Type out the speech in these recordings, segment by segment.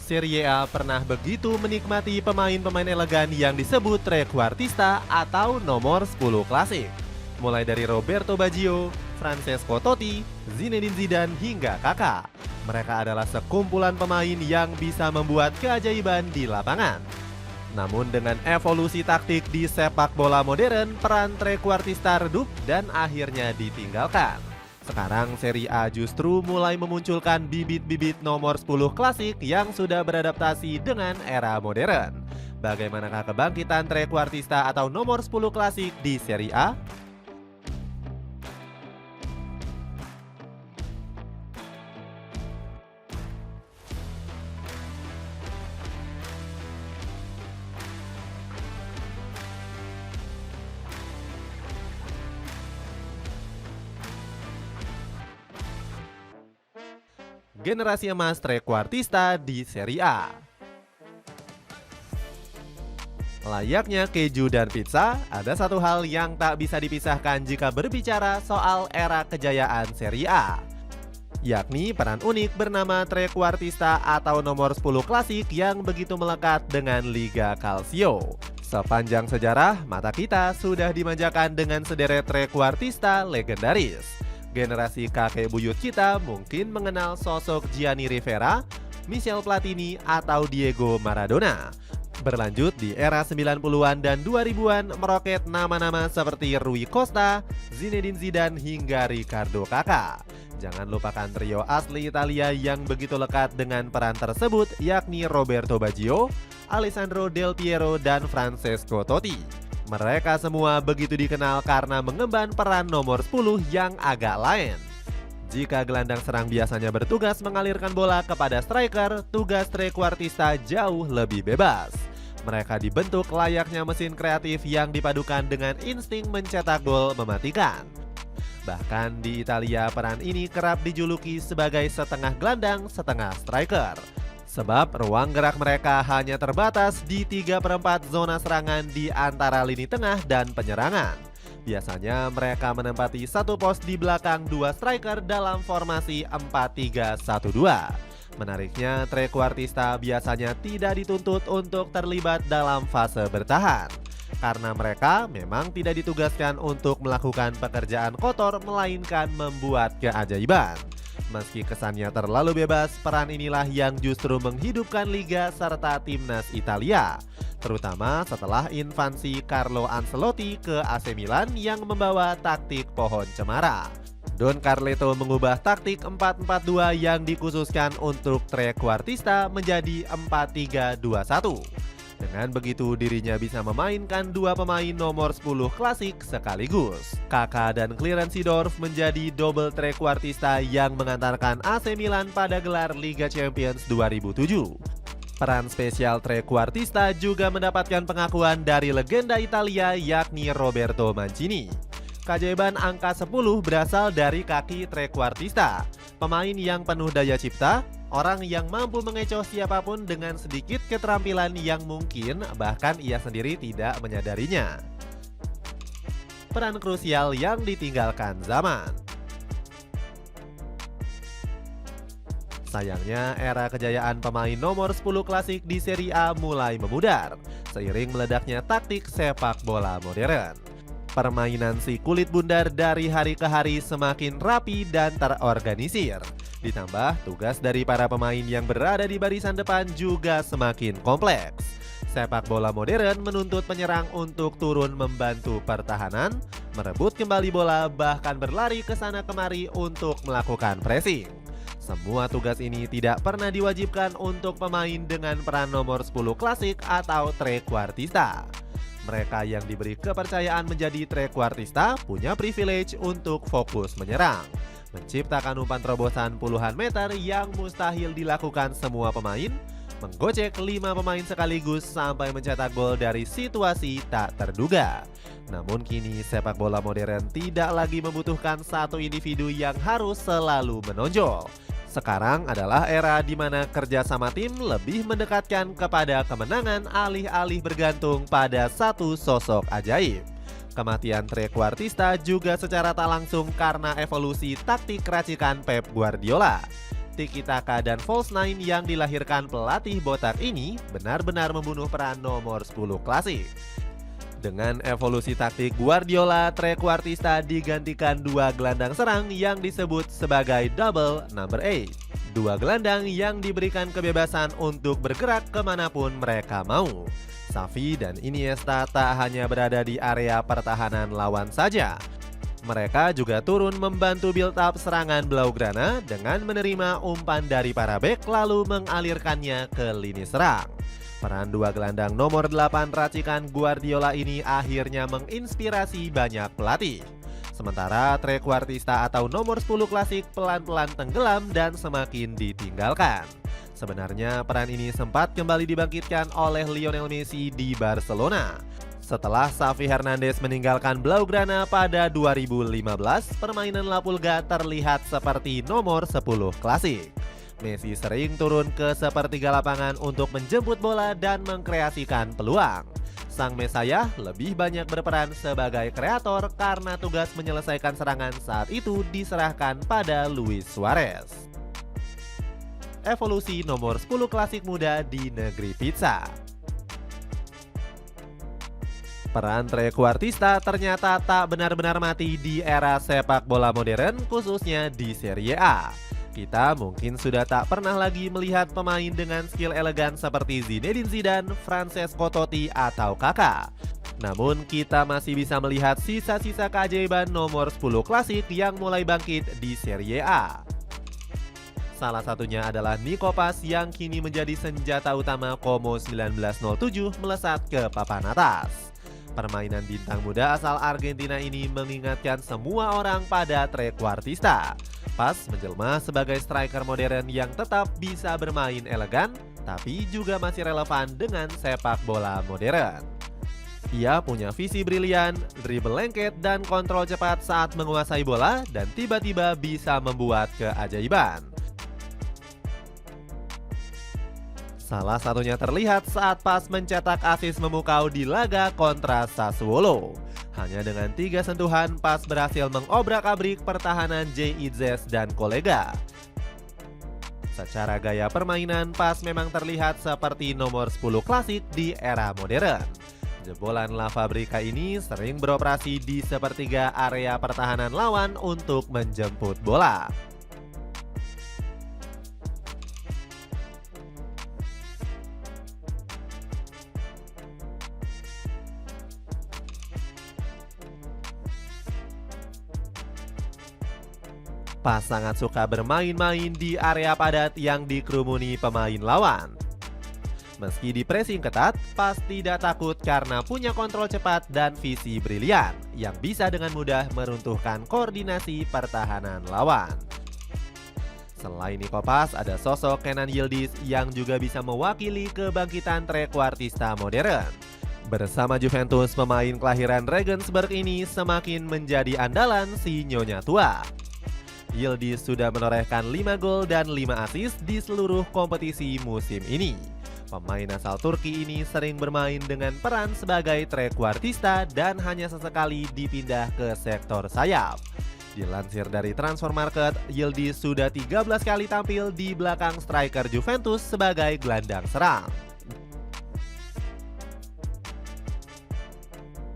Serie A pernah begitu menikmati pemain-pemain elegan yang disebut trequartista atau nomor 10 klasik. Mulai dari Roberto Baggio, Francesco Totti, Zinedine Zidane hingga Kakak. Mereka adalah sekumpulan pemain yang bisa membuat keajaiban di lapangan. Namun dengan evolusi taktik di sepak bola modern, peran trequartista redup dan akhirnya ditinggalkan. Sekarang Serie A justru mulai memunculkan bibit-bibit nomor 10 klasik yang sudah beradaptasi dengan era modern. Bagaimanakah kebangkitan trequartista atau nomor 10 klasik di Serie A? Generasi emas trequartista di Serie A. Layaknya keju dan pizza, ada satu hal yang tak bisa dipisahkan jika berbicara soal era kejayaan Serie A, yakni peran unik bernama trequartista atau nomor 10 klasik yang begitu melekat dengan Liga Calcio. Sepanjang sejarah, mata kita sudah dimanjakan dengan sederet trequartista legendaris. Generasi kakek buyut kita mungkin mengenal sosok Gianni Rivera, Michel Platini, atau Diego Maradona. Berlanjut di era 90-an dan 2000-an meroket nama-nama seperti Rui Costa, Zinedine Zidane hingga Ricardo Kakak. Jangan lupakan trio asli Italia yang begitu lekat dengan peran tersebut, yakni Roberto Baggio, Alessandro Del Piero, dan Francesco Totti. Mereka semua begitu dikenal karena mengemban peran nomor 10 yang agak lain. Jika gelandang serang biasanya bertugas mengalirkan bola kepada striker, tugas trequartista jauh lebih bebas. Mereka dibentuk layaknya mesin kreatif yang dipadukan dengan insting mencetak gol mematikan. Bahkan di Italia peran ini kerap dijuluki sebagai setengah gelandang, setengah striker. Sebab ruang gerak mereka hanya terbatas di 3/4 zona serangan di antara lini tengah dan penyerangan. Biasanya mereka menempati satu pos di belakang dua striker dalam formasi 4-3-1-2. Menariknya, trequartista biasanya tidak dituntut untuk terlibat dalam fase bertahan. Karena mereka memang tidak ditugaskan untuk melakukan pekerjaan kotor, melainkan membuat keajaiban. Meski kesannya terlalu bebas, peran inilah yang justru menghidupkan liga serta timnas Italia, terutama setelah invasi Carlo Ancelotti ke AC Milan yang membawa taktik pohon cemara. Don Carleto mengubah taktik 4-4-2 yang dikhususkan untuk trequartista menjadi 4-3-2-1. Dengan begitu dirinya bisa memainkan dua pemain nomor 10 klasik sekaligus. Kakak dan Clarence Seedorf menjadi double trequartista yang mengantarkan AC Milan pada gelar Liga Champions 2007. Peran spesial trequartista juga mendapatkan pengakuan dari legenda Italia yakni Roberto Mancini. Keajaiban angka 10 berasal dari kaki trequartista, pemain yang penuh daya cipta, orang yang mampu mengecoh siapapun dengan sedikit keterampilan yang mungkin bahkan ia sendiri tidak menyadarinya. Peran krusial yang ditinggalkan zaman. Sayangnya, era kejayaan pemain nomor 10 klasik di Serie A mulai memudar seiring meledaknya taktik sepak bola modern. Permainan si kulit bundar dari hari ke hari semakin rapi dan terorganisir. Ditambah tugas dari para pemain yang berada di barisan depan juga semakin kompleks. Sepak bola modern menuntut penyerang untuk turun membantu pertahanan, merebut kembali bola, bahkan berlari ke sana kemari untuk melakukan pressing. Semua tugas ini tidak pernah diwajibkan untuk pemain dengan peran nomor 10 klasik atau trequartista. Mereka yang diberi kepercayaan menjadi trequartista punya privilege untuk fokus menyerang, menciptakan umpan terobosan puluhan meter yang mustahil dilakukan semua pemain, menggocek 5 pemain sekaligus sampai mencetak gol dari situasi tak terduga. Namun kini sepak bola modern tidak lagi membutuhkan satu individu yang harus selalu menonjol. Sekarang adalah era di mana kerja sama tim lebih mendekatkan kepada kemenangan alih-alih bergantung pada satu sosok ajaib. Kematian trequartista juga secara tak langsung karena evolusi taktik racikan Pep Guardiola. tiki taka dan false nine yang dilahirkan pelatih botak ini benar-benar membunuh peran nomor 10 klasik. Dengan evolusi taktik Guardiola, trequartista digantikan dua gelandang serang yang disebut sebagai double number 8. Dua gelandang yang diberikan kebebasan untuk bergerak kemanapun mereka mau. Xavi dan Iniesta tak hanya berada di area pertahanan lawan saja. Mereka juga turun membantu build up serangan Blaugrana dengan menerima umpan dari para bek lalu mengalirkannya ke lini serang. Peran dua gelandang nomor 8 racikan Guardiola ini akhirnya menginspirasi banyak pelatih. Sementara trequartista atau nomor 10 klasik pelan-pelan tenggelam dan semakin ditinggalkan. Sebenarnya peran ini sempat kembali dibangkitkan oleh Lionel Messi di Barcelona. Setelah Xavi Hernandez meninggalkan Blaugrana pada 2015, permainan La Pulga terlihat seperti nomor 10 klasik. Messi sering turun ke sepertiga lapangan untuk menjemput bola dan mengkreasikan peluang. Sang Mesayah lebih banyak berperan sebagai kreator karena tugas menyelesaikan serangan saat itu diserahkan pada Luis Suarez. Evolusi nomor 10 klasik muda di negeri pizza. Peran trequartista ternyata tak benar-benar mati di era sepak bola modern, khususnya di Serie A. Kita mungkin sudah tak pernah lagi melihat pemain dengan skill elegan seperti Zinedine Zidane, Francesco Totti, atau Kakak. Namun kita masih bisa melihat sisa-sisa keajaiban nomor 10 klasik yang mulai bangkit di Serie A. Salah satunya adalah Nico Paz yang kini menjadi senjata utama Como 1907 melesat ke papan atas. Permainan bintang muda asal Argentina ini mengingatkan semua orang pada trequartista. Paz menjelma sebagai striker modern yang tetap bisa bermain elegan, tapi juga masih relevan dengan sepak bola modern. Ia punya visi brilian, dribble lengket, dan kontrol cepat saat menguasai bola dan tiba-tiba bisa membuat keajaiban. Salah satunya terlihat saat Paz mencetak assist memukau di laga kontra Sassuolo. Hanya dengan 3 sentuhan, Paz berhasil mengobrak-abrik pertahanan JIZ dan kolega. Secara gaya permainan, Paz memang terlihat seperti nomor 10 klasik di era modern. Jebolan La Fabrica ini sering beroperasi di sepertiga area pertahanan lawan untuk menjemput bola. Paz sangat suka bermain-main di area padat yang dikerumuni pemain lawan. Meski di pressing ketat, Paz tidak takut karena punya kontrol cepat dan visi brilian yang bisa dengan mudah meruntuhkan koordinasi pertahanan lawan. Selain Nico Paz, ada sosok Kenan Yildiz yang juga bisa mewakili kebangkitan trequartista modern. Bersama Juventus, pemain kelahiran Regensburg ini semakin menjadi andalan si Nyonya Tua. Yildiz sudah menorehkan 5 gol dan 5 assist di seluruh kompetisi musim ini. Pemain asal Turki ini sering bermain dengan peran sebagai trequartista dan hanya sesekali dipindah ke sektor sayap. Dilansir dari Transfermarkt, Yildiz sudah 13 kali tampil di belakang striker Juventus sebagai gelandang serang.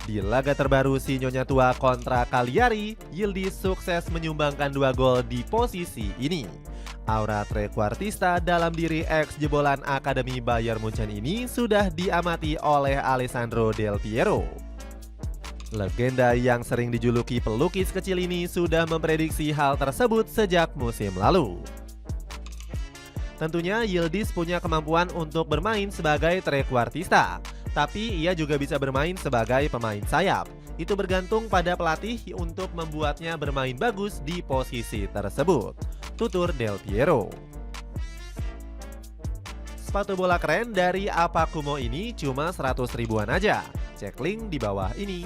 Di laga terbaru si Nyonya Tua kontra Cagliari, Yildiz sukses menyumbangkan 2 gol di posisi ini. Aura trequartista dalam diri ex jebolan Akademi Bayern Munchen ini sudah diamati oleh Alessandro Del Piero. Legenda yang sering dijuluki pelukis kecil ini sudah memprediksi hal tersebut sejak musim lalu. Tentunya Yildiz punya kemampuan untuk bermain sebagai trequartista, tapi ia juga bisa bermain sebagai pemain sayap. Itu bergantung pada pelatih untuk membuatnya bermain bagus di posisi tersebut, tutur Del Piero. Sepatu bola keren dari Apakumo ini cuma 100 ribuan aja. Cek link di bawah ini.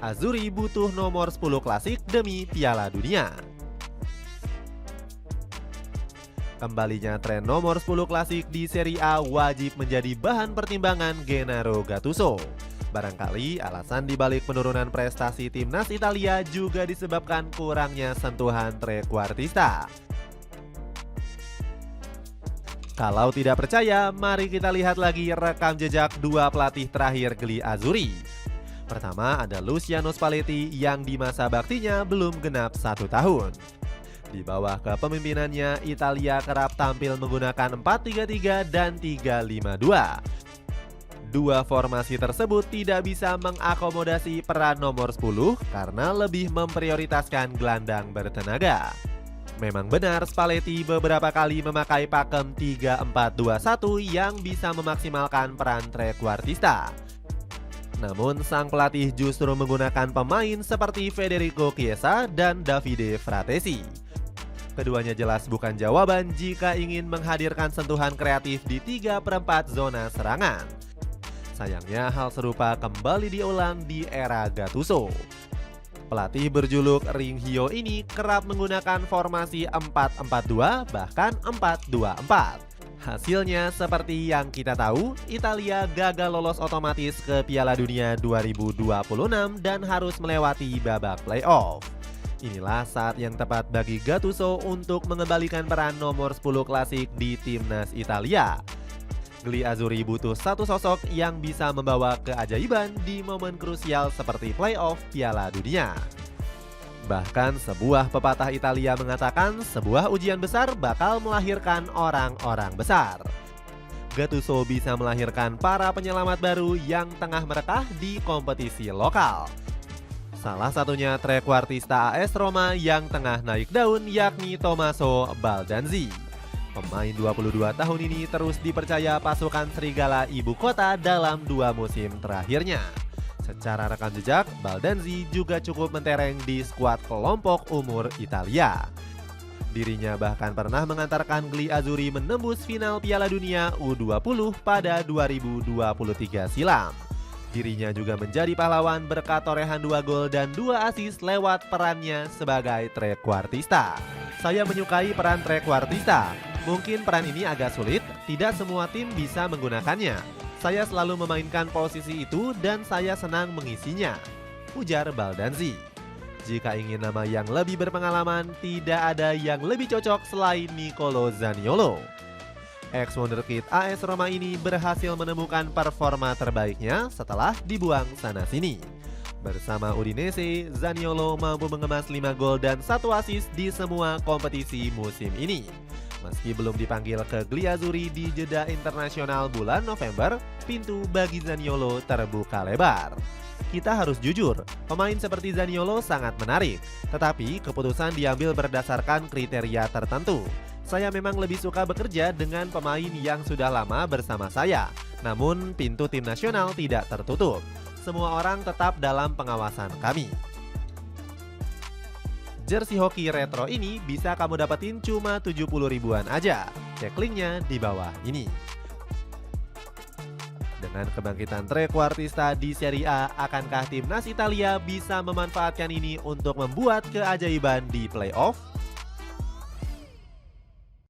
Azzurri butuh nomor 10 klasik demi Piala Dunia. Kembalinya tren nomor 10 klasik di Serie A wajib menjadi bahan pertimbangan Gennaro Gattuso. Barangkali alasan dibalik penurunan prestasi timnas Italia juga disebabkan kurangnya sentuhan trequartista. Kalau tidak percaya, mari kita lihat lagi rekam jejak dua pelatih terakhir Gli Azzurri. Pertama ada Luciano Spalletti yang di masa baktinya belum genap 1 tahun. Di bawah kepemimpinannya, Italia kerap tampil menggunakan 4-3-3 dan 3-5-2. Dua formasi tersebut tidak bisa mengakomodasi peran nomor 10 karena lebih memprioritaskan gelandang bertenaga. Memang benar Spalletti beberapa kali memakai pakem 3-4-2-1 yang bisa memaksimalkan peran trequartista. Namun sang pelatih justru menggunakan pemain seperti Federico Chiesa dan Davide Fratesi. Keduanya jelas bukan jawaban jika ingin menghadirkan sentuhan kreatif di 3/4 zona serangan. Sayangnya hal serupa kembali diulang di era Gattuso. Pelatih berjuluk Ringhio ini kerap menggunakan formasi 4-4-2 bahkan 4-2-4. Hasilnya seperti yang kita tahu, Italia gagal lolos otomatis ke Piala Dunia 2026 dan harus melewati babak playoff. Inilah saat yang tepat bagi Gattuso untuk mengembalikan peran nomor 10 klasik di timnas Italia. Gli Azzurri butuh satu sosok yang bisa membawa keajaiban di momen krusial seperti playoff Piala Dunia. Bahkan sebuah pepatah Italia mengatakan sebuah ujian besar bakal melahirkan orang-orang besar. Gattuso bisa melahirkan para penyelamat baru yang tengah merekah di kompetisi lokal. Salah satunya trequartista AS Roma yang tengah naik daun yakni Tommaso Baldanzi. Pemain 22 tahun ini terus dipercaya pasukan Serigala Ibu Kota dalam 2 musim terakhirnya. Secara rekam jejak, Baldanzi juga cukup mentereng di skuad kelompok umur Italia. Dirinya bahkan pernah mengantarkan Gli Azzurri menembus final Piala Dunia U20 pada 2023 silam. Dirinya juga menjadi pahlawan berkat torehan 2 gol dan 2 assist lewat perannya sebagai trequartista. Saya menyukai peran trequartista. Mungkin peran ini agak sulit, tidak semua tim bisa menggunakannya. Saya selalu memainkan posisi itu dan saya senang mengisinya, ujar Baldanzi. Jika ingin nama yang lebih berpengalaman, tidak ada yang lebih cocok selain Nicolo Zaniolo. Ex-wonderkid AS Roma ini berhasil menemukan performa terbaiknya setelah dibuang sana-sini. Bersama Udinese, Zaniolo mampu mengemas 5 gol dan 1 assist di semua kompetisi musim ini. Meski belum dipanggil ke Gli Azzurri di jeda internasional bulan November, pintu bagi Zaniolo terbuka lebar. Kita harus jujur, pemain seperti Zaniolo sangat menarik, tetapi keputusan diambil berdasarkan kriteria tertentu. Saya memang lebih suka bekerja dengan pemain yang sudah lama bersama saya, namun pintu tim nasional tidak tertutup. Semua orang tetap dalam pengawasan kami. Jersey hoki retro ini bisa kamu dapetin cuma 70 ribuan aja. Cek linknya di bawah ini. Dengan kebangkitan trequartista di Serie A, akankah timnas Italia bisa memanfaatkan ini untuk membuat keajaiban di playoff?